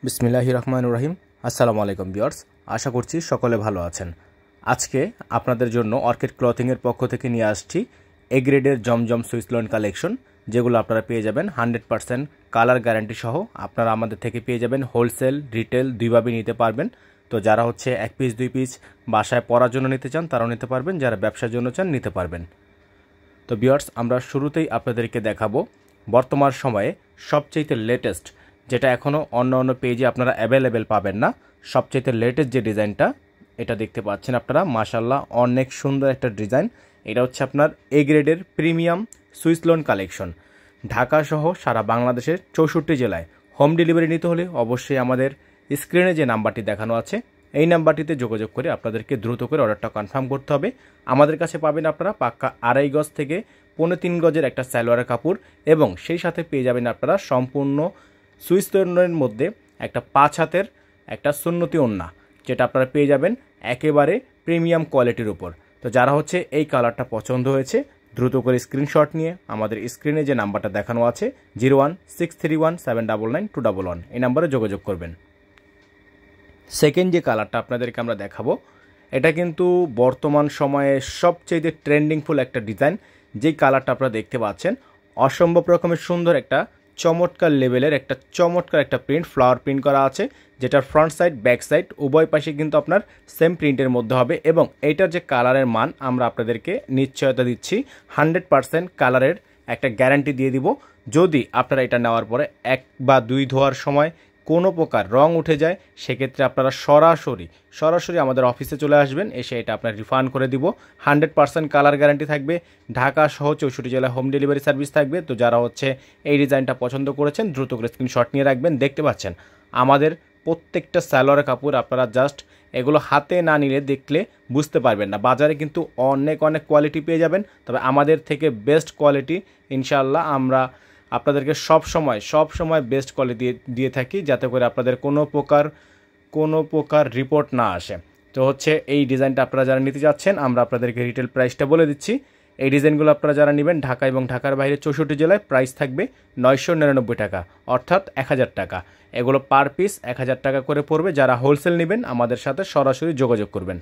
বিসমিল্লাহির রহমানির রহিম। আসসালামু আলাইকুম ভিউয়ার্স, আশা করছি সকলে ভালো আছেন। আজকে আপনাদের জন্য অর্কিড ক্লথিংয়ের পক্ষ থেকে নিয়ে আসছি এ গ্রেডের জমজম সুইস লোন কালেকশন, যেগুলো আপনারা পেয়ে যাবেন 100% কালার গ্যারান্টি সহ। আপনারা আমাদের থেকে পেয়ে যাবেন হোলসেল রিটেল দুইভাবে নিতে পারবেন। তো যারা হচ্ছে 1 পিস 2 পিস বাসায় পরার জন্য নিতে চান তারাও নিতে পারবেন, যারা ব্যবসার জন্য চান নিতে পারবেন। তো ভিউয়ার্স, আমরা শুরুতেই আপনাদেরকে দেখাবো বর্তমান সময়ে সবচেয়ে লেটেস্ট, যেটা এখনও অন্য পেজে আপনারা অ্যাভেলেবেল পাবেন না, সবচেয়ে লেটেস্ট যে ডিজাইনটা এটা দেখতে পাচ্ছেন আপনারা। মাশাআল্লাহ, অনেক সুন্দর একটা ডিজাইন। এটা হচ্ছে আপনার এ গ্রেডের premium Swiss loan collection. Dhaka সহ সারা বাংলাদেশের 64 জেলায় হোম ডেলিভারি নিতে হলে অবশ্যই আমাদের স্ক্রিনে যে নাম্বারটি দেখানো আছে এই নাম্বারটিতে যোগাযোগ করে আপনাদেরকে দ্রুত করে অর্ডারটা কনফার্ম করতে হবে। আমাদের কাছে পাবেন আপনারা পাক্কা 2.5 গজ থেকে 3.5 গজের একটা সালোয়ারের কাপড়, এবং সেই সাথে পেয়ে যাবেন আপনারা সম্পূর্ণ সুইস লোনের মধ্যে একটা 5 হাতের একটা সুন্নতি ওড়না, যেটা আপনারা পেয়ে যাবেন একেবারে প্রিমিয়াম কোয়ালিটির উপর। তো যারা হচ্ছে এই কালারটা পছন্দ হয়েছে দ্রুত করে স্ক্রিনশট নিয়ে আমাদের স্ক্রিনে যে নাম্বারটা দেখানো আছে 01631799211 এই নাম্বারে যোগাযোগ করবেন। সেকেন্ড যে কালারটা আপনাদেরকে আমরা দেখাবো, এটা কিন্তু বর্তমান সময়ে সবচেয়ে ট্রেন্ডিংফুল একটা ডিজাইন। যেই কালারটা আপনারা দেখতে পাচ্ছেন অসম্ভব রকমের সুন্দর একটা চমৎকার লেভেলের চমৎকার একটা প্রিন্ট, ফ্লাওয়ার প্রিন্ট করা আছে, যেটার ফ্রন্ট সাইড ব্যাক সাইড উভয় পাশে কিন্তু আপনার সেম প্রিন্টের মধ্যে হবে। এবং এইটার যে কালারের মান আমরা আপনাদেরকে নিশ্চয়তা দিচ্ছি 100% কালারের একটা গ্যারান্টি দিয়ে দিব। যদি আপনারা এটা নেওয়ার পরে 1 বা 2 ধোয়ার সময় কোনো প্রকার রং উঠে যায়, সেক্ষেত্রে আপনারা সরাসরি আমাদের অফিসে চলে আসবেন, এসে এটা আপনার রিফান্ড করে দিব। 100% কালার গ্যারান্টি থাকবে। ঢাকা সহ 64 জেলায় হোম ডেলিভারি সার্ভিস থাকবে। তো যারা হচ্ছে এই ডিজাইনটা পছন্দ করেছেন দ্রুত করে স্ক্রিনশট নিয়ে রাখবেন। দেখতে পাচ্ছেন আমাদের প্রত্যেকটা সালোয়ার কাপড় আপনারা জাস্ট এগুলো হাতে না নিলে দেখলে বুঝতে পারবেন না। বাজারে কিন্তু অনেক কোয়ালিটি পেয়ে যাবেন, তবে আমাদের থেকে বেস্ট কোয়ালিটি ইনশাআল্লাহ আমরা আপনাদেরকে সব সময় বেস্ট কোয়ালিটি দিয়ে থাকি, যাতে করে আপনাদের কোনো প্রকার রিপোর্ট না আসে। তো হচ্ছে এই ডিজাইনটা আপনারা যারা নিতে যাচ্ছেন আমরা আপনাদেরকে রিটেল প্রাইসটা বলে দিচ্ছি। এই ডিজাইনগুলো আপনারা যারা নেবেন ঢাকা এবং ঢাকার বাইরে 64 জেলায় প্রাইস থাকবে 999 টাকা, অর্থাৎ 1000 টাকা। এগুলো পার পিস 1000 টাকা করে পড়বে। যারা হোলসেল নেবেন আমাদের সাথে সরাসরি যোগাযোগ করবেন।